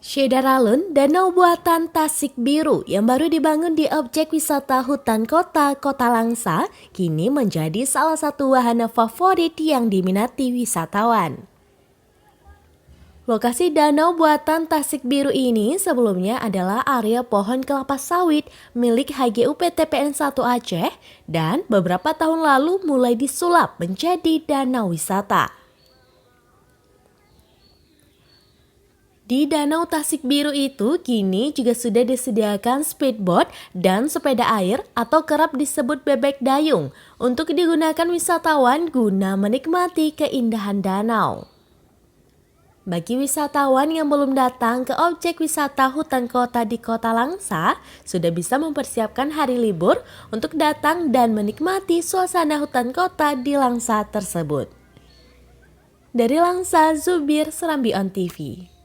Syedaralun, danau buatan Tasik Biru yang baru dibangun di objek wisata hutan kota Kota Langsa, kini menjadi salah satu wahana favorit yang diminati wisatawan. Lokasi danau buatan Tasik Biru ini sebelumnya adalah area pohon kelapa sawit milik HGUP TPN 1 Aceh dan beberapa tahun lalu mulai disulap menjadi danau wisata. Di Danau Tasik Biru itu kini juga sudah disediakan speedboat dan sepeda air atau kerap disebut bebek dayung untuk digunakan wisatawan guna menikmati keindahan danau. Bagi wisatawan yang belum datang ke objek wisata hutan kota di Kota Langsa, sudah bisa mempersiapkan hari libur untuk datang dan menikmati suasana hutan kota di Langsa tersebut. Dari Langsa, Zubir, Serambi On TV.